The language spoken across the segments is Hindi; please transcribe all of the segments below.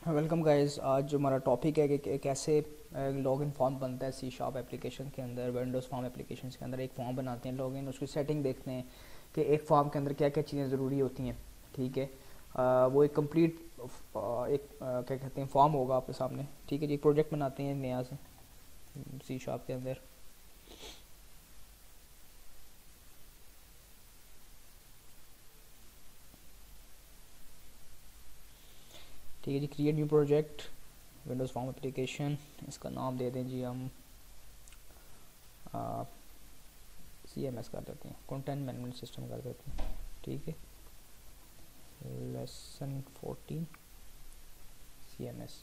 Welcome guys. आज जो हमारा टॉपिक है कि कैसे लॉगिन फॉर्म बनता है सी शार्प एप्लीकेशन के अंदर, विंडोज़ फॉर्म एप्लीकेशन के अंदर एक फॉर्म बनाते हैं लॉगिन, उसकी सेटिंग देखते हैं कि एक फॉर्म के अंदर क्या क्या चीज़ें ज़रूरी होती हैं। ठीक है। वो एक कंप्लीट क्या कहते हैं फॉर्म होगा आपके सामने। ठीक है जी, एक प्रोजेक्ट बनाते हैं नया से सी शार्प के अंदर। ठीक है जी, create new project Windows form application. इसका नाम दे दें जी हम CMS कर देते हैं, कंटेंट मैनेजमेंट सिस्टम कर देते हैं। ठीक है, लेसन 14 CMS।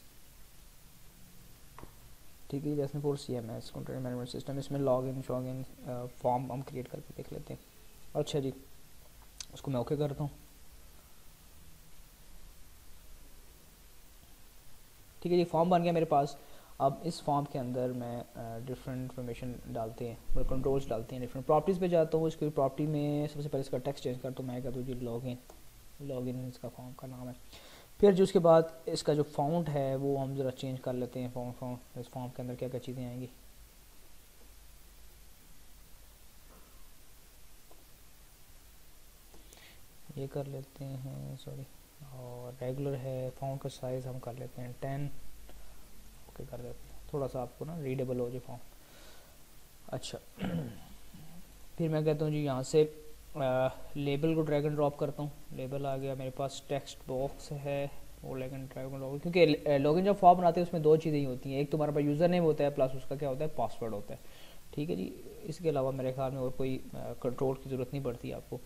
ठीक है, lesson 4 CMS content management system. इसमें लॉगिन शॉगिन फॉर्म हम क्रिएट करके देख लेते हैं। अच्छा जी, उसको मैं ओके करता हूँ। ठीक है जी, फॉर्म बन गया मेरे पास। अब इस फॉर्म के अंदर मैं डिफरेंट इन्फॉर्मेशन डालते हैं, मतलब कंट्रोल्स डालते हैं। डिफरेंट प्रॉपर्टीज़ पे जाता हूँ। इसकी प्रॉपर्टी में सबसे पहले इसका टेक्स्ट चेंज करता हूँ। मैं कहता हूँ जी लॉगिन इसका फॉर्म का नाम है। फिर जो उसके बाद इसका जो फाउंड है वो हम ज़रा चेंज कर लेते हैं। फॉर्म इस फॉर्म के अंदर क्या क्या चीज़ें आएंगी। ये कर लेते हैं, सॉरी। और रेगुलर है, फाउंड का साइज़ हम कर लेते हैं 10। ओके कर देते हैं, थोड़ा सा आपको ना रीडेबल हो जाए फॉर्म। अच्छा फिर मैं कहता हूँ जी यहाँ से लेबल को ड्रैग एंड ड्रॉप करता हूँ। लेबल आ गया मेरे पास, टेक्स्ट बॉक्स है वो ड्रैग एंड ड्रॉप, क्योंकि लॉगिन जब फॉर्म बनाते हैं उसमें दो चीज़ें ही होती हैं। एक तो हमारे पास यूज़र नेम होता है, प्लस उसका क्या होता है, पासवर्ड होता है। ठीक है जी, इसके अलावा मेरे ख्याल में और कोई कंट्रोल की ज़रूरत नहीं पड़ती आपको।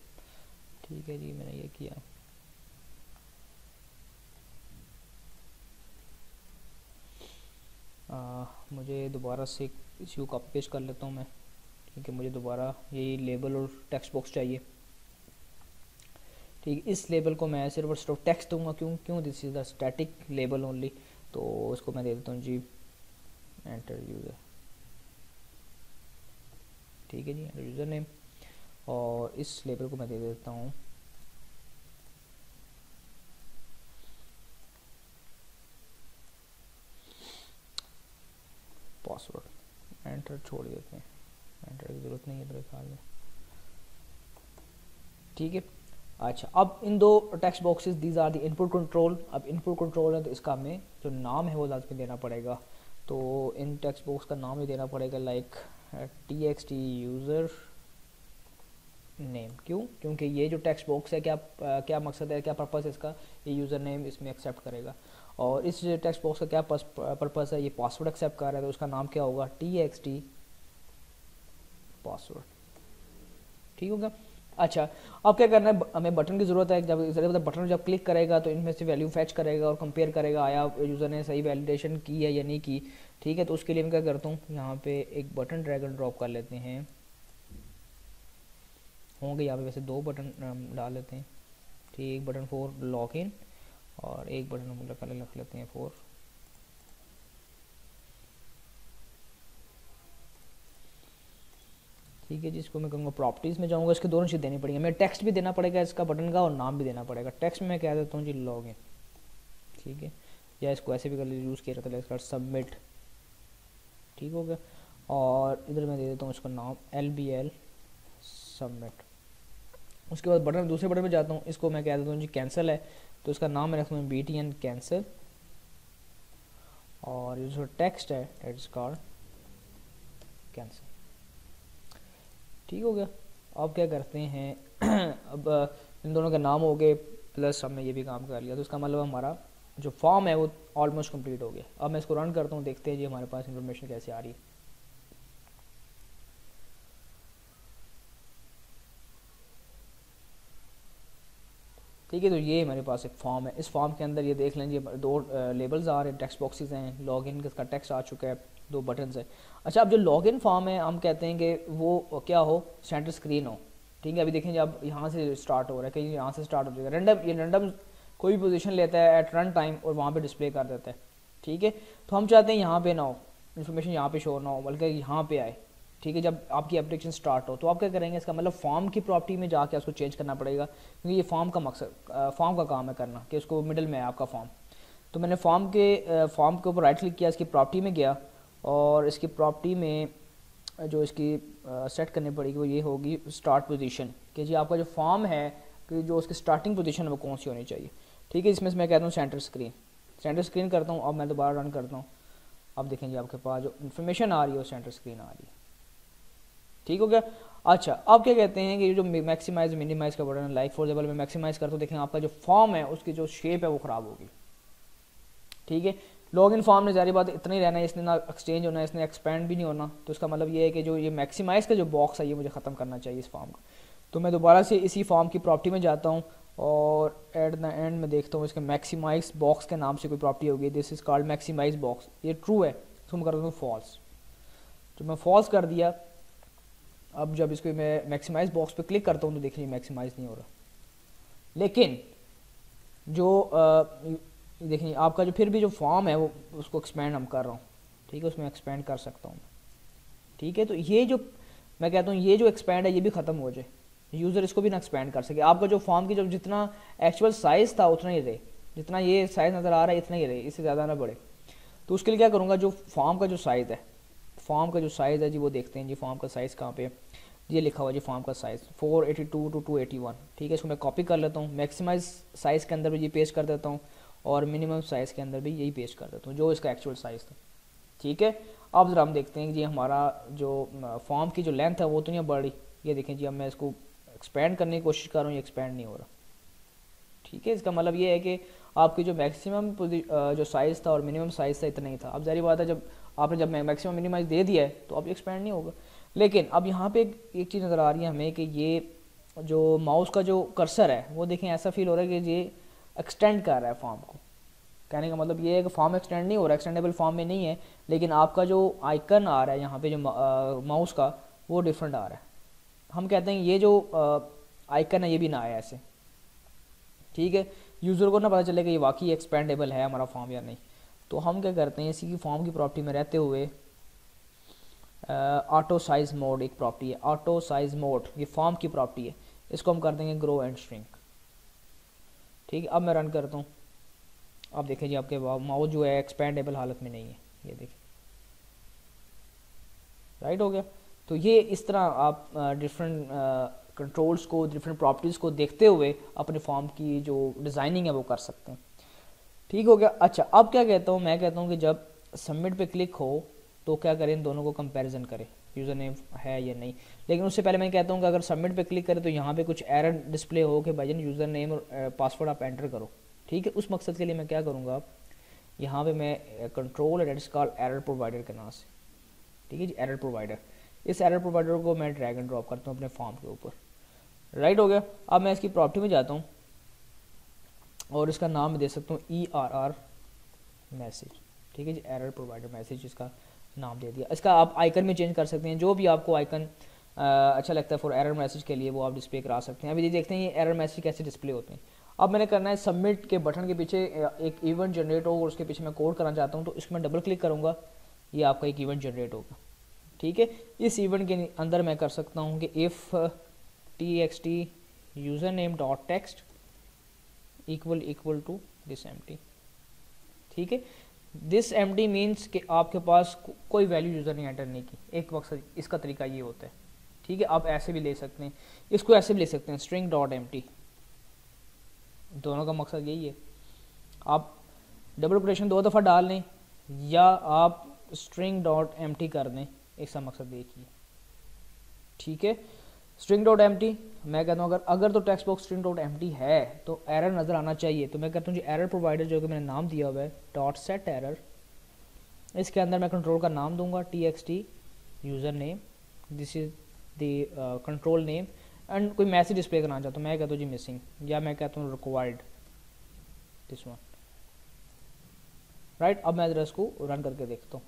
ठीक है जी, मैंने ये किया। मुझे दोबारा से इसी को कॉपी पेस्ट कर लेता हूँ मैं, क्योंकि मुझे दोबारा यही लेबल और टेक्स्ट बॉक्स चाहिए। ठीक, इस लेबल को मैं सिर्फ और सिर्फ टेक्स्ट दूंगा। क्यों this is the static label only. तो इसको मैं दे देता हूँ जी एंटर यूज़र। ठीक है जी, एंटर यूज़र नेम। और इस लेबल को मैं दे देता हूँ पासवर्ड। एंटर छोड़ देते हैं, एंटर की ज़रूरत नहीं है मेरे ख्याल में। ठीक है। अच्छा, अब इन दो text boxes these are the input control. अब इनपुट कंट्रोल है तो इसका हमें जो नाम है वो लाजमी देना पड़ेगा। तो इन टेक्स्ट बॉक्स का नाम ही देना पड़ेगा, लाइक txt यूज़र नेम। क्योंकि ये जो टेक्स्ट बॉक्स है क्या मकसद है, क्या पर्पस है इसका, ये यूज़र नेम इसमें एक्सेप्ट करेगा। और इस टेक्स्ट बॉक्स का क्या पर्पस है, ये पासवर्ड एक्सेप्ट कर रहा है, तो उसका नाम क्या होगा, txt पासवर्ड। ठीक होगा। अच्छा, अब क्या करना है, हमें बटन की ज़रूरत है। जब बटन जब क्लिक करेगा तो इनमें से वैल्यू फैच करेगा और कंपेयर करेगा आया यूज़र ने सही वैलिडेशन की है या नहीं की। ठीक है, तो उसके लिए मैं क्या करता हूँ, यहाँ पे एक बटन ड्रैग एंड ड्रॉप कर लेते हैं। होंगे यहाँ पे वैसे दो बटन डाल लेते हैं। ठीक, एक बटन फॉर लॉगिन और एक बटन हम रख लेते हैं फॉर। ठीक है जी, इसको मैं कहूँगा प्रॉपर्टीज़ में जाऊँगा। इसके दोनों चीज़ देनी पड़ेगी, हमें टेक्स्ट भी देना पड़ेगा इसका बटन का और नाम भी देना पड़ेगा। टेक्स्ट में मैं कह देता हूँ जी लॉगिन। ठीक है, या इसको ऐसे भी कर यूज़ किया रहता है, इसका सबमिट। ठीक हो गया। और इधर मैं दे देता हूँ इसका नाम LBL सबमिट। उसके बाद बटन, दूसरे बटन पे जाता हूँ, इसको मैं कह देता हूँ जी कैंसिल है, तो इसका नाम मैं रखता हूँ BTN कैंसिल। और जो टेक्स्ट है इट्स कॉल्ड कैंसिल। ठीक हो गया। अब क्या करते हैं अब इन दोनों के नाम हो गए, प्लस हमने ये भी काम कर लिया, तो इसका मतलब हमारा जो फॉर्म है वो ऑलमोस्ट कंप्लीट हो गया। अब मैं इसको रन करता हूँ, देखते हैं जी हमारे पास इंफॉर्मेशन कैसे आ रही है। ठीक है, तो ये हमारे पास एक फॉर्म है। इस फॉर्म के अंदर ये देख लें जी, दो लेबल्स आ रहे हैं, टेक्स्ट बॉक्सेस हैं, लॉगिन का टेक्स्ट आ चुका है, दो बटन्स है। अच्छा, अब जो लॉगिन फॉर्म है हम कहते हैं कि वो क्या हो, सेंटर स्क्रीन हो। ठीक है, अभी देखें जब यहाँ से स्टार्ट हो रहा है, कहीं यहाँ से स्टार्ट हो जाएगा रैंडम, ये रैंडम कोई भी पोजीशन लेता है एट रन टाइम और वहाँ पे डिस्प्ले कर देता है। ठीक है, तो हम चाहते हैं यहाँ पे ना हो, इन्फॉर्मेशन यहाँ पे शो ना हो, बल्कि यहाँ पे आए। ठीक है, जब आपकी एप्लीकेशन स्टार्ट हो तो आप क्या करेंगे, इसका मतलब फॉर्म की प्रॉपर्टी में जाके उसको चेंज करना पड़ेगा, क्योंकि ये फॉर्म का मकसद, फॉर्म का काम है करना कि उसको मिडिल में है आपका फॉर्म। तो मैंने फॉर्म के ऊपर राइट क्लिक किया, इसकी प्रॉपर्टी में गया और इसकी प्रॉपर्टी में जो इसकी सेट करनी पड़ेगी वो ये होगी स्टार्ट पोजीशन, कि जी आपका जो फॉर्म है कि जो उसकी स्टार्टिंग पोजीशन है वो कौन सी होनी चाहिए। ठीक है, इसमें मैं कहता हूँ सेंटर स्क्रीन करता हूँ। अब मैं दोबारा रन करता हूँ, अब देखें जी आपके पास जो इन्फॉर्मेशन आ रही है वो सेंटर स्क्रीन आ रही है। ठीक हो गया। अच्छा, अब क्या कहते हैं कि जो मैक्सिमाइज मिनिमाइज का बटन है, लाइक फॉर एग्जाम्पल मैं मैक्सिमाइज करता हूँ, देखें आपका जो फॉर्म है उसकी जो शेप है वो ख़राब होगी। ठीक है, लॉग इन फॉर्म ने जारी बात इतना ही रहना है, इसने ना एक्सचेंज होना है, इसने एक्सपेंड भी नहीं होना। तो इसका मतलब ये है कि जो ये मैक्सिमाइज का जो बॉक्स है ये मुझे ख़त्म करना चाहिए इस फॉर्म का। तो मैं दोबारा से इसी फॉर्म की प्रॉपर्टी में जाता हूँ और एट द एंड में देखता हूँ इसके मैक्सिमाइज बॉक्स के नाम से कोई प्रॉपर्टी होगी, this is called maximize box. ये ट्रू है, इसको मैं कर देता हूँ फॉल्स। तो मैं फॉल्स कर दिया। अब जब इसको मैं मैक्सिमाइज बॉक्स पे क्लिक करता हूँ तो देखिए मैक्सिमाइज नहीं हो रहा। लेकिन जो देखिए आपका जो फिर भी जो फॉर्म है वो उसको एक्सपेंड हम कर रहा हूँ। ठीक है, उसमें एक्सपेंड कर सकता हूँ। ठीक है, तो ये जो मैं कहता हूँ ये जो एक्सपेंड है ये भी ख़त्म हो जाए, यूज़र इसको भी ना एक्सपेंड कर सके। आपका जो फॉर्म की जो जितना एक्चुअल साइज़ था उतना ही रहे, जितना ये साइज़ नज़र आ रहा है इतना ही रहे, इससे ज़्यादा ना बढ़े। तो उसके लिए क्या करूँगा, जो फॉर्म का जो साइज़ है, फॉर्म का जो साइज़ है जी वो देखते हैं जी। फॉर्म का साइज़ कहाँ पे, ये लिखा हुआ जी फॉर्म का साइज़ 482 to 281। ठीक है, इसको मैं कॉपी कर लेता हूँ, मैक्सिमाइज साइज़ के अंदर भी ये पेस्ट कर देता हूँ और मिनिमम साइज़ के अंदर भी यही पेस्ट कर देता हूँ जो इसका एक्चुअल साइज़ था। ठीक है, अब ज़रा हम देखते हैं कि जी हमारा जो फॉर्म की जो लेंथ है वो तो नहीं बढ़ रही। ये देखें जी, अब मैं इसको एक्सपेंड करने की कोशिश कर रहा हूँ, ये एक्सपेंड नहीं हो रहा। ठीक है, इसका मतलब ये है कि आपकी जो मैक्सिमम जो साइज़ था और मिनिमम साइज़ था इतना ही था। अब जारी बात है, जब मैक्सिमम मिनिमाइज दे दिया है तो अब एक्सपेंड नहीं होगा। लेकिन अब यहाँ पे एक चीज़ नज़र आ रही है हमें कि ये जो माउस का जो कर्सर है वो देखें ऐसा फील हो रहा है कि ये एक्सटेंड कर रहा है फॉर्म को। कहने का मतलब ये है कि फॉर्म एक्सटेंड नहीं हो रहा, एक्सटेंडेबल फॉर्म में नहीं है, लेकिन आपका जो आइकन आ रहा है यहाँ पे जो माउस का वो डिफरेंट आ रहा है। हम कहते हैं ये जो आइकन है ये भी ना आया ऐसे। ठीक है, यूज़र को ना पता चले कि ये वाकई एक्सपेंडेबल है हमारा फॉर्म या नहीं। तो हम क्या करते हैं, इसी की फॉर्म की प्रॉपर्टी में रहते हुए ऑटो साइज मोड एक प्रॉपर्टी है, ऑटो साइज मोड ये फॉर्म की प्रॉपर्टी है, इसको हम कर देंगे ग्रो एंड श्रिंक। ठीक है, अब मैं रन करता हूँ। अब देखें जी आपके माउस जो है एक्सपेंडेबल हालत में नहीं है, ये देखें राइट हो गया। तो ये इस तरह आप डिफरेंट कंट्रोल्स को, डिफरेंट प्रॉपर्टीज़ को देखते हुए अपने फॉर्म की जो डिज़ाइनिंग है वो कर सकते हैं। ठीक हो गया। अच्छा, अब क्या कहता हूँ, मैं कहता हूँ कि जब सबमिट पे क्लिक हो तो क्या करें, इन दोनों को कंपैरिजन करें, यूज़र नेम है या नहीं। लेकिन उससे पहले मैं कहता हूँ कि अगर सबमिट पे क्लिक करें तो यहाँ पे कुछ एरर डिस्प्ले हो कि भाईजान यूज़र नेम और पासवर्ड आप एंटर करो। ठीक है, उस मकसद के लिए मैं क्या करूँगा, अब यहाँ पे मैं control edits call error provider के नाम से। ठीक है जी, एरर प्रोवाइडर, इस एरर प्रोवाइडर को मैं ड्रैग एंड ड्रॉप करता हूँ अपने फॉर्म के ऊपर। राइट हो गया। अब मैं इसकी प्रॉपर्टी में जाता हूँ और इसका नाम दे सकता हूँ ERR मैसेज। ठीक है जी, एरर प्रोवाइडर मैसेज इसका नाम दे दिया। इसका आप आइकन में चेंज कर सकते हैं, जो भी आपको आइकन अच्छा लगता है फॉर एरर मैसेज के लिए वो आप डिस्प्ले करा सकते हैं। अभी देखते हैं ये एरर मैसेज कैसे डिस्प्ले होते हैं। अब मैंने करना है सबमिट के बटन के पीछे एक इवेंट जनरेट होगा और उसके पीछे मैं कोड करना चाहता हूँ, तो इसमें डबल क्लिक करूँगा, ये आपका एक इवेंट जनरेट होगा। ठीक है, इस इवेंट के अंदर मैं कर सकता हूँ कि if txt user name dot text equal to this empty. ठीक है, दिस एम्प्टी मीन्स कि आपके पास कोई वैल्यू यूज़र ने एंटर नहीं की। एक मकसद इसका तरीका ये होता है। ठीक है, आप ऐसे भी ले सकते हैं, इसको ऐसे भी ले सकते हैं स्ट्रिंग डॉट एम्प्टी, दोनों का मकसद यही है। आप डबल कोटेशन 2 दफ़ा डाल लें या आप स्ट्रिंग डॉट एम्प्टी कर दें, इसका मकसद देखिए। ठीक है, स्ट्रिंग डॉट एम्प्टी मैं कहता हूँ अगर तो text box string dot empty है तो एरर नज़र आना चाहिए। तो मैं कहता हूँ जी एरर प्रोवाइडर जो कि मैंने नाम दिया हुआ है डॉट सेट एरर, इसके अंदर मैं कंट्रोल का नाम दूंगा txt user name, this is the control name, and कोई मैसेज डिस्प्ले करना चाहता हूँ, मैं कहता हूँ जी मिसिंग, या मैं कहता हूँ रिक्वायर्ड दिस वन। राइट, अब मैं जरा इसको रन करके देखता हूँ।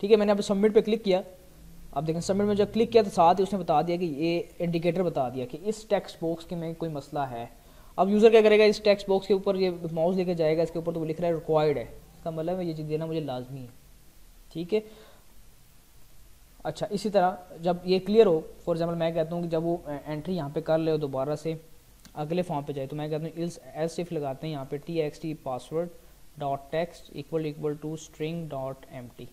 ठीक है, मैंने अब सबमिट पे क्लिक किया। अब देखें सबमिट में जब क्लिक किया तो साथ ही उसने बता दिया कि ये इंडिकेटर बता दिया कि इस टेक्स्ट बॉक्स के में कोई मसला है। अब यूज़र क्या करेगा, इस टेक्स्ट बॉक्स के ऊपर ये माउस लेके जाएगा, इसके ऊपर तो वो लिख रहा है रिक्वायर्ड है, इसका मतलब है ये चीज़ देना मुझे लाजमी है। ठीक है, अच्छा इसी तरह जब ये क्लियर हो, फॉर एग्जाम्पल मैं कहता हूँ कि जब वो एंट्री यहाँ पे कर ले दोबारा से अगले फॉर्म पे जाए तो मैं कहता हूँ एल्स इफ लगाते हैं यहाँ पे txt password dot text equal to string dot empty.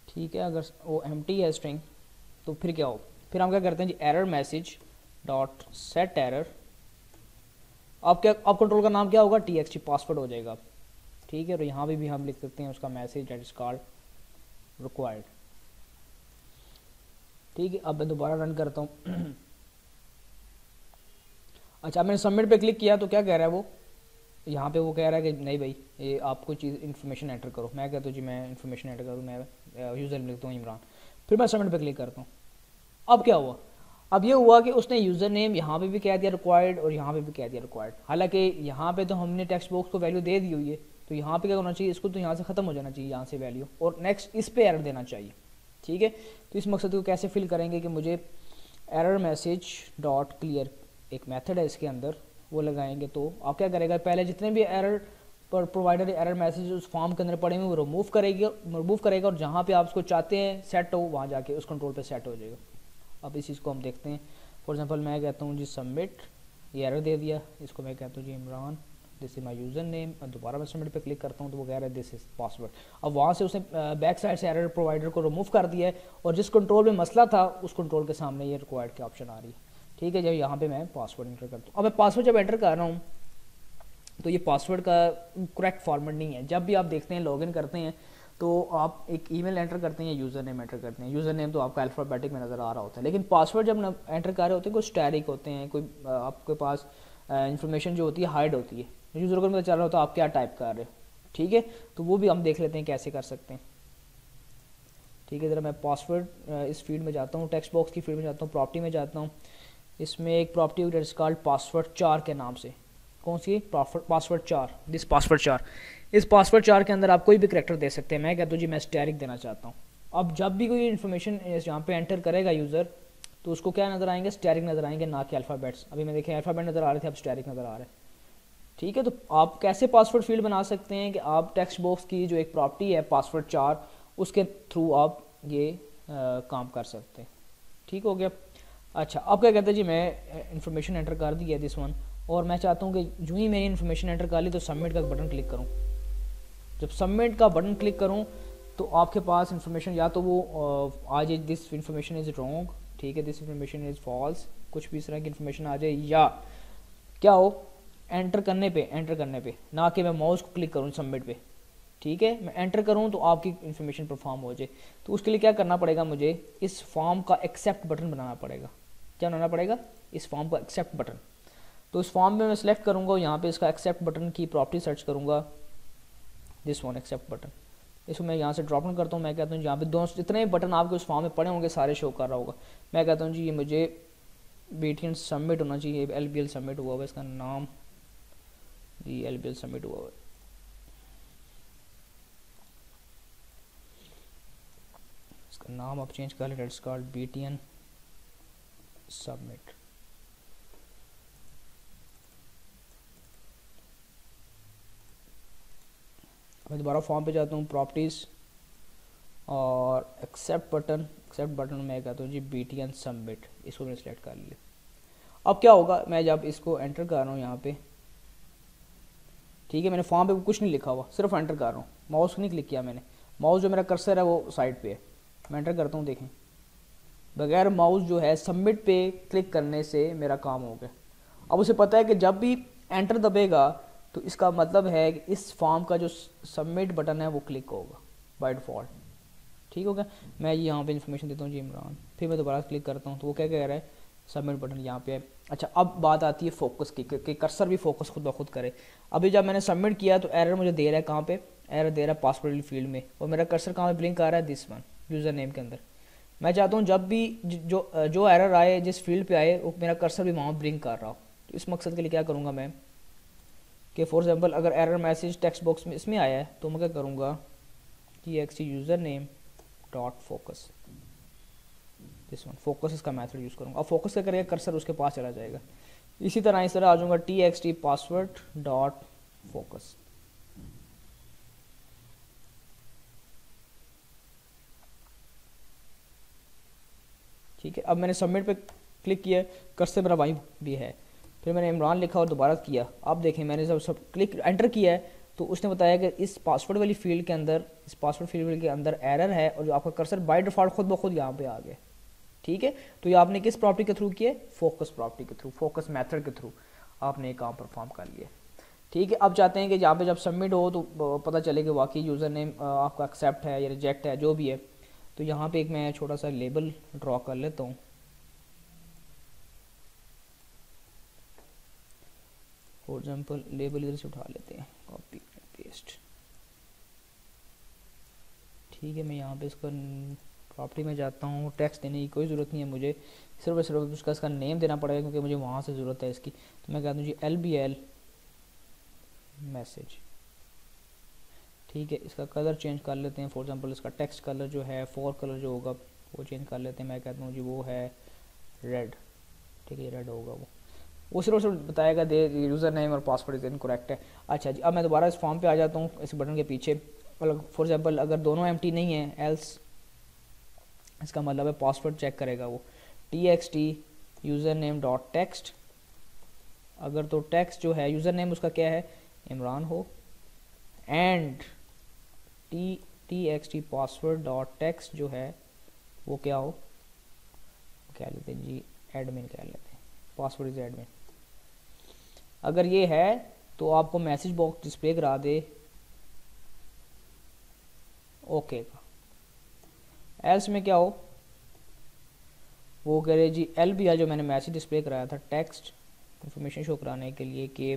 ठीक है, अगर वो एम्प्टी है स्ट्रिंग तो फिर क्या हो, फिर हम क्या करते हैं जी error message dot set error. अब कंट्रोल का नाम क्या होगा, txt पासवर्ड हो जाएगा। ठीक है, और यहाँ भी हम लिख सकते हैं उसका message that is called required. ठीक है, अब मैं दोबारा रन करता हूँ। अच्छा, मैंने सबमिट पे क्लिक किया तो क्या कह रहा है वो, यहाँ पे वो कह रहा है कि नहीं भाई ये आप कोई चीज़ इन्फॉर्मेशन एंटर करो। मैं कहता हूँ जी मैं इन्फॉर्मेशन एंटर करूँ, मैं यूज़र लिखता हूँ इमरान। फिर मैं सबमिट पे क्लिक करता हूँ। अब क्या हुआ, अब ये हुआ कि उसने यूज़र नेम यहाँ पे भी कह दिया रिक्वायर्ड और यहाँ पे भी कह दिया रिक्वायर्ड। हालांकि यहाँ पे तो हमने टेक्स्ट बॉक्स को वैल्यू दे दी हुई है, तो यहाँ पे क्या होना चाहिए, इसको तो यहाँ से ख़त्म हो जाना चाहिए यहाँ से वैल्यू, और नेक्स्ट इस पे एरर देना चाहिए। ठीक है, तो इस मकसद को कैसे फिल करेंगे कि मुझे एरर मैसेज डॉट क्लियर एक मेथड है इसके अंदर, वो लगाएंगे तो आप क्या करेगा, पहले जितने भी एरर पर प्रोवाइडर एरर मैसेज उस फॉर्म के अंदर पड़े हुए वो रिमूव करेगा और जहाँ पे आप उसको चाहते हैं सेट हो वहाँ जाके उस कंट्रोल पे सेट हो जाएगा। अब इस चीज़ को हम देखते हैं। फॉर एग्जांपल मैं कहता हूँ जी सबमिट, ये एरर दे दिया, इसको मैं कहता हूँ जी Imran this is my user name, दोबारा मैं सबमिट पे क्लिक करता हूँ तो वो कह रहा है दिस इज पासवर्ड। अब वहाँ से उसने बैक साइड से एरर प्रोवाइडर को रिमूव कर दिया है और जिस कंट्रोल में मसला था उस कंट्रोल के सामने ये रिक्वायर्ड की ऑप्शन आ रही है। ठीक है, जब यहाँ पे मैं पासवर्ड एंटर करता हूँ, अब मैं पासवर्ड जब एंटर कर रहा हूँ तो ये पासवर्ड का करेक्ट फॉर्मेट नहीं है। जब भी आप देखते हैं लॉगिन करते हैं तो आप एक ईमेल एंटर करते हैं या यूज़र नेम एंटर करते हैं, यूज़र नेम तो आपका अल्फ़ाबेटिक में नज़र आ रहा होता है, लेकिन पासवर्ड जब एंटर कर रहे होते हैं कोई स्टैटिक होते हैं, कोई आपके पास इन्फॉर्मेशन जो होती है हाइड होती है, यूज़र को पता चल रहा होता है आप क्या टाइप कर रहे हो। ठीक है, तो वो भी हम देख लेते हैं कैसे कर सकते हैं। ठीक है, ज़रा मैं पासवर्ड इस फील्ड में जाता हूँ, टेक्स्ट बॉक्स की फील्ड में जाता हूँ, प्रॉपर्टी में जाता हूँ, इसमें एक property that is called password 4 के नाम से। कौन सी, पासवर्ड 4, दिस पासवर्ड 4। इस पासवर्ड 4 के अंदर आप कोई भी करेक्टर दे सकते हैं। मैं कहता हूँ जी मैं स्टैरिक देना चाहता हूँ। अब जब भी कोई इन्फॉर्मेशन यहाँ पे एंटर करेगा यूज़र तो उसको क्या नज़र आएंगे, स्टैरिक नज़र आएंगे, ना कि अल्फ़ाबेट्स। अभी मैं देखें अल्फ़ाबेट नज़र आ रहे थे, अब स्टैरिक नज़र आ रहा है। ठीक है, तो आप कैसे पासवर्ड फील्ड बना सकते हैं कि आप टेक्स्ट बॉक्स की जो एक प्रॉपर्टी है पासवर्ड 4 उसके थ्रू आप ये काम कर सकते हैं। ठीक हो गया। अच्छा, अब क्या कहते हैं जी मैं इन्फॉर्मेशन एंटर कर दी है दिस वन, और मैं चाहता हूँ कि जो ही मैंने इन्फॉर्मेशन एंटर कर ली तो सबमिट का बटन क्लिक करूँ। जब सबमिट का बटन क्लिक करूँ तो आपके पास इन्फॉर्मेशन या तो वो आ जाए दिस इन्फॉर्मेशन इज़ रॉन्ग, ठीक है, दिस इन्फॉर्मेशन इज़ फॉल्स, कुछ भी इस तरह की इन्फॉर्मेशन आ जाए, या क्या हो एंटर करने पे ना कि मैं माउस को क्लिक करूँ सबमिट पे। ठीक है, मैं एंटर करूँ तो आपकी इन्फॉर्मेशन परफॉर्म हो जाए। तो उसके लिए क्या करना पड़ेगा, मुझे इस फॉर्म का एक्सेप्ट बटन बनाना पड़ेगा। क्या बनाना पड़ेगा, इस फॉर्म का एक्सेप्ट बटन। तो इस फॉर्म में मैं सेलेक्ट करूँगा, यहाँ पे इसका एक्सेप्ट बटन की प्रॉपर्टी सर्च करूँगा, दिस वन एक्सेप्ट बटन। इसको मैं यहाँ से ड्रॉप डाउन करता हूँ। मैं कहता हूँ यहाँ पे दोनों जितने बटन आपके उस फॉर्म में पड़े होंगे सारे शो कर रहा होगा। मैं कहता हूँ जी ये मुझे BTN सबमिट होना चाहिए, LBL सबमिट हुआ हुआ, इसका नाम जी LBL सबमिट हुआ हुआ। इसका नाम आप चेंज कर लें, इट्स कॉल्ड BTN सबमिट। मैं दोबारा फॉर्म पे जाता हूँ, प्रॉपर्टीज़ और एक्सेप्ट बटन मैं कहता हूँ जी BTN सबमिट, इसको मैंने सेलेक्ट कर लिया। अब क्या होगा, मैं जब इसको एंटर कर रहा हूँ यहाँ पे, ठीक है, मैंने फॉर्म पे कुछ नहीं लिखा हुआ, सिर्फ एंटर कर रहा हूँ, माउस नहीं क्लिक किया मैंने, माउस जो मेरा कर्सर है वो साइड पे है। मैं एंटर करता हूँ, देखें बगैर माउस जो है सबमिट पे क्लिक करने से मेरा काम हो गया। अब उसे पता है कि जब भी एंटर दबेगा तो इसका मतलब है कि इस फॉर्म का जो सबमिट बटन है वो क्लिक होगा बाय डिफ़ॉल्ट। ठीक हो गया। मैं यहाँ पे इन्फॉर्मेशन देता हूँ जी इमरान, फिर मैं दोबारा क्लिक करता हूँ तो वो क्या कह रहा है, सबमिट बटन यहाँ पे है। अच्छा, अब बात आती है फोकस की कि कर्सर भी फोकस खुद ब खुद करे। अभी जब मैंने सबमिट किया तो एरर मुझे दे रहा है, कहाँ पे एरर दे रहा है, पासवर्ड फील्ड में, और मेरा कर्सर कहाँ पे ब्लिंक आ रहा है, दिस वन यूज़र नेम के अंदर। मैं चाहता हूँ जब भी जो एरर आए जिस फील्ड पे आए वो मेरा कर्सर भी वहाँ ब्लिंक कर रहा हो। तो इस मकसद के लिए क्या करूँगा मैं कि फॉर एग्जांपल अगर एरर मैसेज टेक्स्ट बॉक्स में इसमें आया है तो मैं क्या करूँगा, txt user name dot focus, this one focus, इसका मेथड यूज़ करूँगा। अब फोकस क्या करेगा, कर्सर उसके पास चला जाएगा। इसी तरह आ जाऊँगा txt पासवर्ड डॉट फोकस। ठीक है, अब मैंने सबमिट पे क्लिक किया, कर्सर मेरा वहीं भी है। फिर मैंने इमरान लिखा और दोबारा किया। अब देखें मैंने जब सब क्लिक एंटर किया है तो उसने बताया कि इस पासवर्ड वाली फील्ड के अंदर, इस पासवर्ड फील्ड के अंदर एरर है, और जो आपका कर्सर बाय डिफ़ॉल्ट खुद ब खुद यहाँ पे आ गया। ठीक है, तो ये आपने किस प्रॉपर्टी के थ्रू किया? फोकस प्रॉपर्टी के थ्रू, फोकस मेथड के थ्रू आपने एक काम परफॉर्म कर लिया। ठीक है, अब चाहते हैं कि यहाँ पे जब सबमिट हो तो पता चले कि वाकई यूज़र नेम आपका एक्सेप्ट है या रिजेक्ट है, जो भी है। तो यहाँ पे एक मैं छोटा सा लेबल ड्रॉ कर लेता हूँ। फॉर एग्जाम्पल लेबल इधर से उठा लेते हैं, कॉपी पेस्ट। ठीक है, मैं यहाँ पे इसका प्रॉपर्टी में जाता हूँ, टेक्स्ट देने की कोई ज़रूरत नहीं है मुझे, सिर्फ उसका इसका नेम देना पड़ेगा क्योंकि मुझे वहाँ से ज़रूरत है इसकी। तो मैं कहता हूँ जी LBL मैसेज। ठीक है, इसका कलर चेंज कर लेते हैं। फॉर एग्जांपल इसका टेक्स्ट कलर जो है, फॉर कलर जो होगा वो चेंज कर लेते हैं। मैं कहता हूँ जी वो है रेड। ठीक है, रेड होगा वो सिर्फ बताएगा दे यूज़र नेम और पासवर्ड इज इनकरेक्ट है। अच्छा जी, अब मैं दोबारा इस फॉर्म पे आ जाता हूँ, इस बटन के पीछे। फॉर एग्जांपल अगर दोनों एम्प्टी नहीं है, एल्स इसका मतलब है पासवर्ड चेक करेगा वो। txt user name dot text, अगर तो टेक्स्ट जो है यूज़र नेम उसका क्या है, इमरान हो, and txt password dot text जो है वो क्या हो, कह लेते हैं जी एडमिन कह लेते हैं, पासवर्ड इज एडमिन। अगर ये है तो आपको मैसेज बॉक्स डिस्प्ले करा दे ओके का। एल्स में क्या हो, वो कह रहे जी LBL जो मैंने मैसेज डिस्प्ले कराया था टेक्स्ट इंफॉर्मेशन शो कराने के लिए कि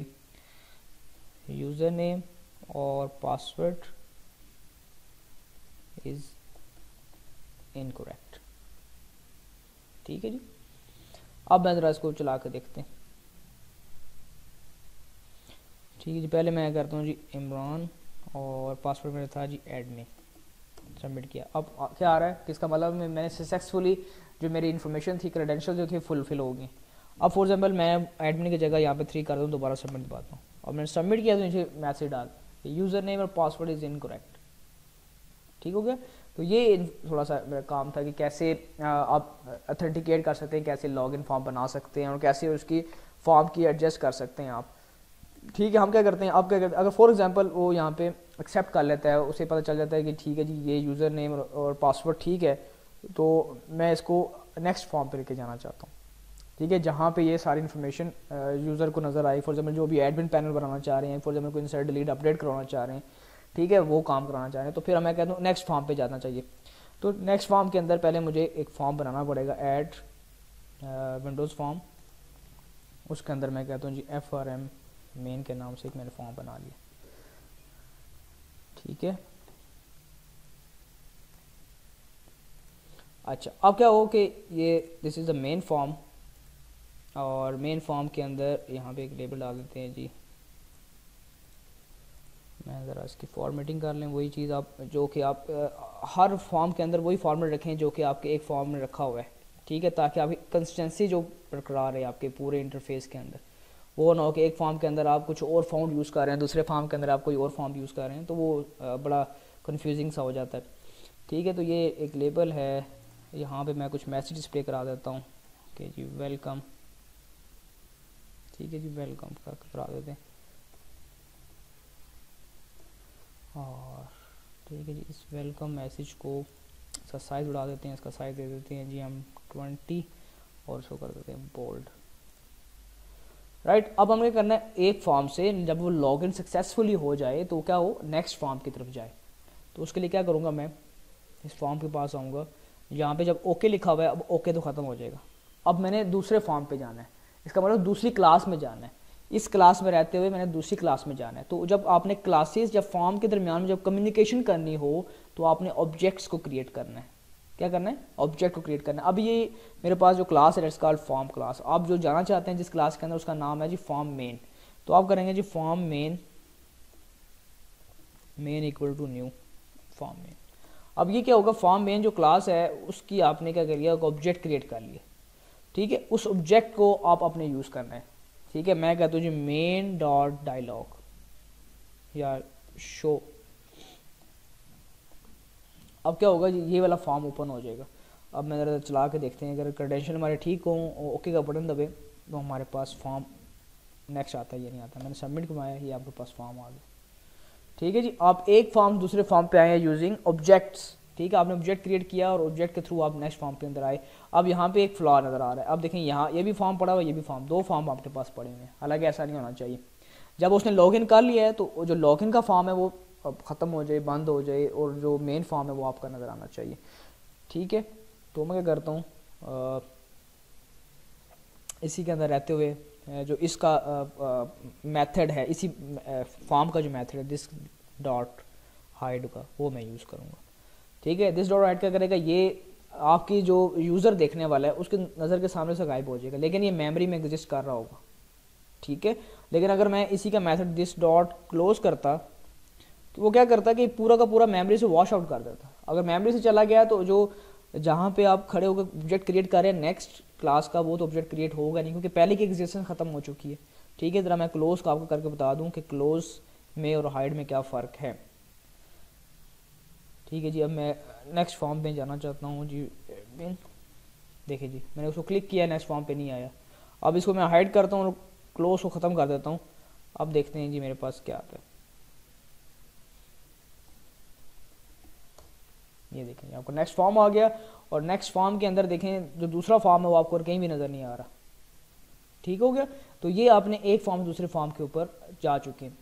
यूज़र नेम और पासवर्ड इज इनकरेक्ट। ठीक है जी, अब मैं ज़रा इसको चला कर देखते हैं। ठीक है जी, पहले मैं करता हूँ जी इमरान और पासवर्ड मेरा था जी एडमिन, सबमिट किया। अब क्या आ रहा है, किसका मतलब मैंने सक्सेसफुली जो मेरी इन्फॉर्मेशन थी, क्रेडेंशियल जो थी फुलफिल हो गई। अब फॉर एग्जाम्पल मैं एडमिन की जगह यहाँ पे 3 कर दूँ, दोबारा सबमिट दबाता हूँ और मैंने सबमिट किया तो नीचे मैसेज डाल यूज़र नेम और पासवर्ड इज़ इनकरेक्ट। ठीक हो गया। तो ये थोड़ा सा मेरा काम था कि कैसे आप अथेंटिकेट कर सकते हैं, कैसे लॉगिन फॉर्म बना सकते हैं और कैसे उसकी फॉर्म की एडजस्ट कर सकते हैं आप। ठीक है, हम क्या करते हैं, अब क्या करते हैं, अगर फॉर एग्जांपल वो यहाँ पे एक्सेप्ट कर लेता है, उसे पता चल जाता है कि ठीक है जी ये यूज़र नेम और पासवर्ड ठीक है, तो मैं इसको नेक्स्ट फॉर्म पे लेके जाना चाहता हूँ। ठीक है, जहाँ पे ये सारी इन्फॉर्मेशन यूज़र को नज़र आई। फॉर एग्जांपल जो भी एडमिन पैनल बनाना चाह रहे हैं, फॉर एग्जांपल कोई इंसर्ट डिलीट अपडेट करवाना चाह रहे हैं, ठीक है, वो काम कराना चाह रहे हैं, तो फिर मैं कहता हूँ नेक्स्ट फॉर्म पे जाना चाहिए। तो नेक्स्ट फॉर्म के अंदर पहले मुझे एक फॉर्म बनाना पड़ेगा, ऐड विंडोज़ फॉर्म। उसके अंदर मैं कहता हूँ जी FRM मेन के नाम से एक मैंने फॉर्म बना लिया। ठीक है, अच्छा अब क्या हो कि ये this is the main form, और मेन फॉर्म के अंदर यहाँ पे एक लेबल डाल देते हैं जी। मैं ज़रा इसकी फॉर्मेटिंग कर लें, वही चीज़ आप जो कि आप हर फॉर्म के अंदर वही फॉर्मेट रखें जो कि आपके एक फॉर्म में रखा हुआ है। ठीक है, ताकि आपकी कंसिस्टेंसी जो बरकरार है आपके पूरे इंटरफेस के अंदर, वो ना हो कि एक फॉर्म के अंदर आप कुछ और फॉर्म यूज़ कर रहे हैं, दूसरे फॉर्म के अंदर आप कोई और फॉर्म यूज़ कर रहे हैं, तो वो बड़ा कन्फ्यूजिंग सा हो जाता है। ठीक है, तो ये एक लेबल है, यहाँ पे मैं कुछ मैसेज डिस्प्ले करा देता हूँ कि जी वेलकम। ठीक है जी, वेलकम का करा देते हैं। और ठीक है जी, इस वेलकम मैसेज को इसका साइज़ बढ़ा देते हैं, इसका साइज़ दे देते हैं जी हम 20 और इसको कर देते हैं बोल्ड। राइट, अब हमें करना है एक फॉर्म से जब वो लॉगिन सक्सेसफुली हो जाए तो क्या हो, नेक्स्ट फॉर्म की तरफ जाए। तो उसके लिए क्या करूँगा, मैं इस फॉर्म के पास आऊँगा, यहाँ पे जब ओके लिखा हुआ है, अब ओके तो ख़त्म हो जाएगा। अब मैंने दूसरे फॉर्म पे जाना है, इसका मतलब दूसरी क्लास में जाना है। इस क्लास में रहते हुए मैंने दूसरी क्लास में जाना है। तो जब आपने क्लासेस या फॉर्म के दरमियान में जब कम्युनिकेशन करनी हो तो आपने ऑब्जेक्ट्स को क्रिएट करना है। क्या करना है, ऑब्जेक्ट को क्रिएट करना है। अब ये मेरे पास जो क्लास है, इट्स कॉल्ड फॉर्म क्लास। आप जो जाना चाहते हैं जिस क्लास के अंदर, उसका नाम है जी फॉर्म मेन। तो आप करेंगे जी form main equal to new form main. अब ये क्या होगा, फॉर्म मेन जो क्लास है उसकी आपने क्या कर लिया, ऑब्जेक्ट क्रिएट कर लिया। ठीक है, उस ऑब्जेक्ट को आप अपने यूज़ करना है। ठीक है, मैं कहता हूँ जी मेन डॉट डायलॉग या शो। अब क्या होगा जी, ये वाला फॉर्म ओपन हो जाएगा। अब मैं ज़रा चला के देखते हैं, अगर क्रेडेंशियल हमारे ठीक हो, ओके का बटन दबे तो हमारे पास फॉर्म नेक्स्ट आता है, ये नहीं आता। मैंने सबमिट घुमाया, ये आपके पास फॉर्म आ गया। ठीक है जी, आप एक फॉर्म दूसरे फॉर्म पे आए हैं यूजिंग ऑब्जेक्ट्स। ठीक है, आपने ऑब्जेक्ट क्रिएट किया और ऑब्जेक्ट के थ्रू आप नेक्स्ट फॉर्म के अंदर आए। अब यहाँ पे एक फ्लॉ नज़र आ रहा है। अब देखें यहाँ ये भी फॉर्म पड़ा हुआ है, ये भी फॉर्म, दो फॉर्म आपके पास पड़े हुए हैं। हालांकि ऐसा नहीं होना चाहिए। जब उसने लॉगिन कर लिया है तो जो लॉगिन का फॉर्म है वो ख़त्म हो जाए, बंद हो जाए, और जो मेन फॉर्म है वो आपका नज़र आना चाहिए। ठीक है, तो मैं क्या करता हूँ, इसी के अंदर रहते हुए जो इसका मेथड है, इसी फॉर्म का जो मेथड है दिस डॉट हाइड का, वो मैं यूज़ करूँगा। ठीक है, दिस डॉट हाइड क्या करेगा, ये आपकी जो यूज़र देखने वाला है उसके नज़र के सामने से गायब हो जाएगा, लेकिन ये मेमोरी में एग्जिस्ट कर रहा होगा। ठीक है, लेकिन अगर मैं इसी का मेथड दिस डॉट क्लोज करता तो वो क्या करता कि पूरा का पूरा मेमोरी से वॉश आउट कर देता। अगर मेमोरी से चला गया तो जो जहाँ पे आप खड़े होकर ऑब्जेक्ट क्रिएट कर रहे हैं नेक्स्ट क्लास का, वो तो ऑब्जेक्ट क्रिएट होगा नहीं, क्योंकि पहले की एग्जिस्टेंस खत्म हो चुकी है। ठीक है, ज़रा मैं क्लोज का आपको करके बता दूं कि क्लोज में और हाइड में क्या फ़र्क है। ठीक है जी, अब मैं नेक्स्ट फॉर्म पे जाना चाहता हूँ जी। देखिए जी, मैंने उसको क्लिक किया, नेक्स्ट फॉर्म पे नहीं आया। अब इसको मैं हाइड करता हूँ और क्लोज को ख़त्म कर देता हूँ। अब देखते हैं जी मेरे पास क्या आता है। ये देखें, आपको नेक्स्ट फॉर्म आ गया, और नेक्स्ट फॉर्म के अंदर देखें जो दूसरा फॉर्म है वो आपको कहीं भी नज़र नहीं आ रहा। ठीक हो गया, तो ये आपने एक फॉर्म दूसरे फॉर्म के ऊपर जा चुके हैं।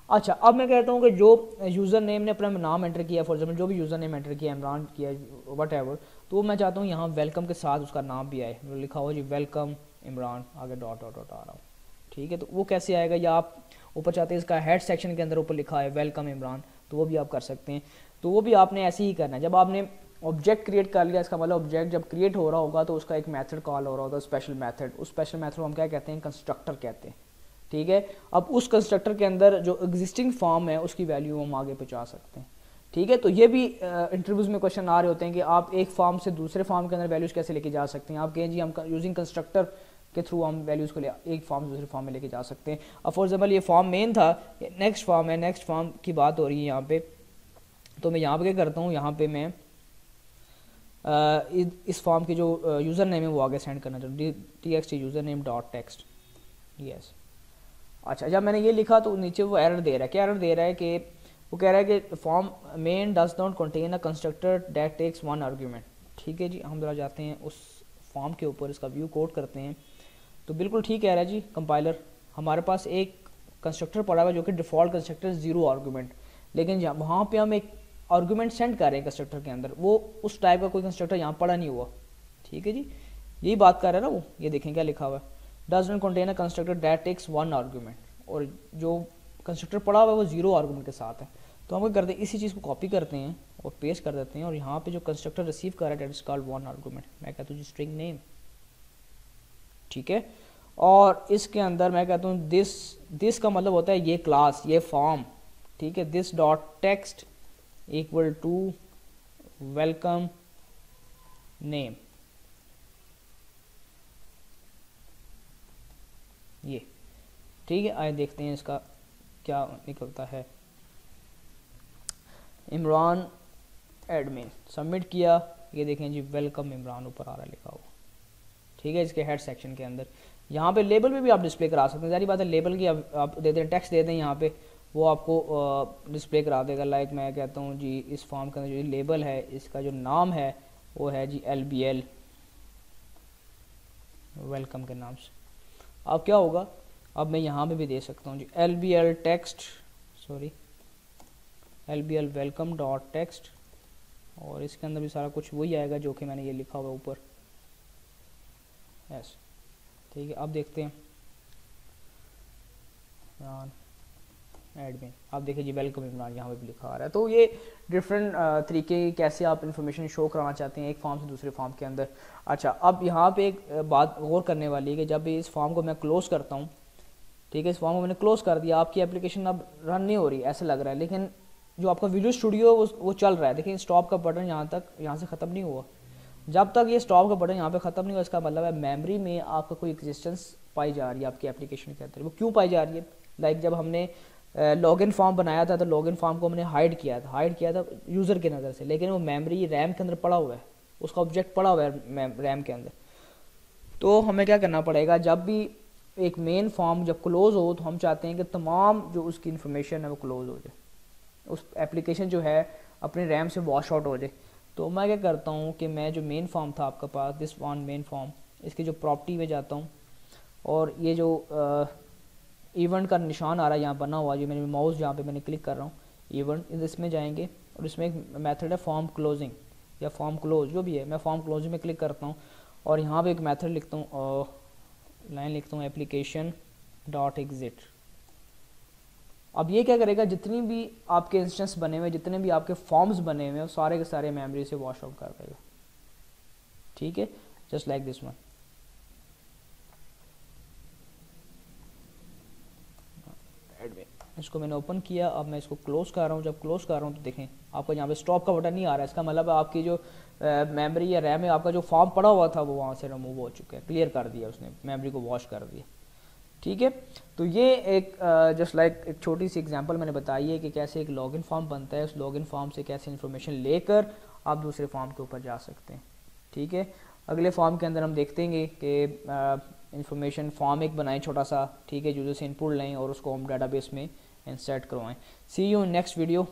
अच्छा, अब मैं कहता हूँ कि जो यूज़र नेम ने अपना नाम एंटर किया, फॉर एग्जाम्पल जो भी यूज़र नेम एंटर किया, इमरान किया, वट एवर, तो मैं चाहता हूँ यहाँ वेलकम के साथ उसका नाम भी आए। लिखा हो जी वेलकम इमरान, आगे डॉट डॉट डॉट आ रहा हूँ। ठीक है, तो वो कैसे आएगा, या आप ऊपर चाहते हैं इसका हेड सेक्शन के अंदर ऊपर लिखा है वेलकम इमरान, तो वो भी आप कर सकते हैं। तो वो भी आपने ऐसे ही करना है। जब आपने ऑब्जेक्ट क्रिएट कर लिया, इसका मतलब ऑब्जेक्ट जब क्रिएट हो रहा होगा तो उसका एक मेथड कॉल हो रहा होगा, स्पेशल मेथड। उस स्पेशल मेथड को हम क्या कहते हैं, कंस्ट्रक्टर कहते हैं। ठीक है, अब उस कंस्ट्रक्टर के अंदर जो एग्जिस्टिंग फॉर्म है उसकी वैल्यू हम आगे पहुँचा सकते हैं। ठीक है, तो ये भी इंटरव्यूज़ में क्वेश्चन आ रहे होते हैं कि आप एक फॉर्म से दूसरे फॉर्म के अंदर वैल्यूज़ कैसे लेके जा सकते हैं। आप कहें जी हम यूजिंग कंस्ट्रक्टर के थ्रू हम वैल्यूज़ को एक फॉर्म से दूसरे फॉर्म में लेके जा सकते हैं। अब फॉर एग्जाम्पल ये फॉर्म मेन था, नेक्स्ट फॉर्म है, नेक्स्ट फॉर्म की बात हो रही है यहाँ पे। तो मैं यहाँ पे क्या करता हूँ, यहाँ पे मैं इस फॉर्म की जो यूज़र नेम है वो आगे सेंड करना चाहता हूँ, txt user name dot text. Yes, अच्छा, जब मैंने ये लिखा तो नीचे वो एरर दे रहा है। क्या एरर दे रहा है कि वो कह रहा है कि form main does not contain a constructor that takes one argument. ठीक है जी, हम जरा जाते हैं उस फॉर्म के ऊपर, इसका व्यू कोड करते हैं। तो बिल्कुल ठीक कह रहा है जी कंपाइलर, हमारे पास एक कंस्ट्रक्टर पड़ा हुआ है जो कि डिफ़ॉल्ट कंस्ट्रक्टर ज़ीरो आर्गूमेंट, लेकिन वहाँ पे हम एक आर्गूमेंट सेंड कर रहे हैं कंस्ट्रक्टर के अंदर, वो उस टाइप का कोई कंस्ट्रक्टर यहाँ पड़ा नहीं हुआ। ठीक है जी, यही बात कर रहा है ना वो। ये देखें क्या लिखा हुआ है, does not contain a constructor that takes one argument, और जो कंस्ट्रक्टर पड़ा हुआ है वो जीरो आर्गूमेंट के साथ है। तो हम क्या करते हैं, इसी चीज़ को कॉपी करते हैं और पेस्ट कर देते हैं, और यहाँ पे जो कंस्ट्रक्टर रिसीव कर रहा है that is called one argument. मैं कहता हूँ जी स्ट्रिंग नेम। ठीक है, और इसके अंदर मैं कहता हूँ दिस का मतलब होता है ये क्लास, ये फॉर्म। ठीक है, this dot text equal to welcome name. ये ठीक है, आइए देखते हैं इसका क्या निकलता है। इमरान एडमिन, सबमिट किया, ये देखें जी वेलकम इमरान ऊपर आ रहा है लिखा हुआ। ठीक है, इसके हेड सेक्शन के अंदर यहाँ पे लेबल में भी आप डिस्प्ले करा सकते हैं। सारी बात है, लेबल की आप दे दें, टेक्स्ट दे दें यहाँ पे, वो आपको डिस्प्ले करा देगा। लाइक मैं कहता हूँ जी इस फॉर्म के अंदर जो लेबल है, इसका जो नाम है वो है जी LBL वेलकम के नाम से। अब क्या होगा, अब मैं यहाँ पे भी दे सकता हूँ जी LBL text, sorry LBL welcome dot text, और इसके अंदर भी सारा कुछ वही आएगा जो कि मैंने ये लिखा हुआ ऊपर। यस, ठीक है, अब देखते हैं इमरान एडमिन। आप देखिए जी वेलकम इमरान यहाँ पे भी लिखा आ रहा है। तो ये डिफरेंट तरीके कैसे आप इन्फॉर्मेशन शो कराना चाहते हैं एक फॉर्म से दूसरे फॉर्म के अंदर। अच्छा, अब यहाँ पे एक बात गौर करने वाली है कि जब इस फॉर्म को मैं क्लोज़ करता हूँ, ठीक है, इस फॉर्म को मैंने क्लोज़ कर दिया, आपकी एप्लीकेशन अब रन नहीं हो रही ऐसा लग रहा है, लेकिन जो आपका वीडियो स्टूडियो वो चल रहा है। देखिए स्टॉप का बटन यहाँ से ख़त्म नहीं हुआ। जब तक ये स्टॉप का बटन यहाँ पे ख़त्म नहीं हुआ, इसका मतलब है मेमोरी में आपका कोई एग्जिस्टेंस पाई जा रही है आपकी एप्लीकेशन के अंदर। वो क्यों पाई जा रही है, लाइक जब हमने लॉगिन फॉर्म बनाया था तो लॉगिन फॉर्म को हमने हाइड किया था यूज़र की नज़र से, लेकिन वो मेमोरी रैम के अंदर पड़ा हुआ है, उसका ऑब्जेक्ट पड़ा हुआ है रैम के अंदर। तो हमें क्या करना पड़ेगा, जब भी एक मेन फॉर्म जब क्लोज़ हो तो हम चाहते हैं कि तमाम जो उसकी इन्फॉर्मेशन है वो क्लोज़ हो जाए, उस एप्लीकेशन जो है अपने रैम से वॉश आउट हो जाए। तो मैं क्या करता हूँ कि मैं जो मेन फॉर्म था आपके पास, दिस वन मेन फॉर्म, इसकी जो प्रॉपर्टी में जाता हूँ और ये जो इवेंट का निशान आ रहा है यहाँ बना हुआ, जो मैंने माउस जहाँ पे मैंने क्लिक कर रहा हूँ इवेंट, इसमें जाएंगे और इसमें एक मेथड है फॉर्म क्लोजिंग या फॉर्म क्लोज जो भी है, मैं फॉर्म क्लोजिंग में क्लिक करता हूँ और यहाँ पे एक मेथड लिखता हूँ, लाइन लिखता हूँ एप्लीकेशन डॉट एग्जिट। अब ये क्या करेगा, जितनी भी आपके इंस्टेंस बने हुए, जितने भी आपके फॉर्म्स बने हुए हैं, सारे के सारे मेमोरी से वॉश आउट कर देगा। ठीक है, जस्ट लाइक दिस वन। इसको मैंने ओपन किया, अब मैं इसको क्लोज कर रहा हूँ। जब क्लोज कर रहा हूँ तो देखें आपको यहाँ पे स्टॉप का बटन नहीं आ रहा है, इसका मतलब आपकी जो मेमोरी या रैम है, आपका जो फॉर्म पड़ा हुआ था वो वहाँ से रिमूव हो चुका है, क्लियर कर दिया उसने, मेमोरी को वॉश कर दिया। ठीक है, तो ये एक जस्ट लाइक एक छोटी सी एग्जांपल मैंने बताई है कि कैसे एक लॉगिन फॉर्म बनता है, उस लॉगिन फॉर्म से कैसे इन्फॉर्मेशन लेकर आप दूसरे फॉर्म के ऊपर जा सकते हैं। ठीक है, अगले फॉर्म के अंदर हम देखते हैं कि इन्फॉर्मेशन फॉर्म एक बनाएं छोटा सा, ठीक है, यूजर से इनपुट लें और उसको हम डाटाबेस में इंसर्ट करवाएं। सी यू इन नेक्स्ट वीडियो।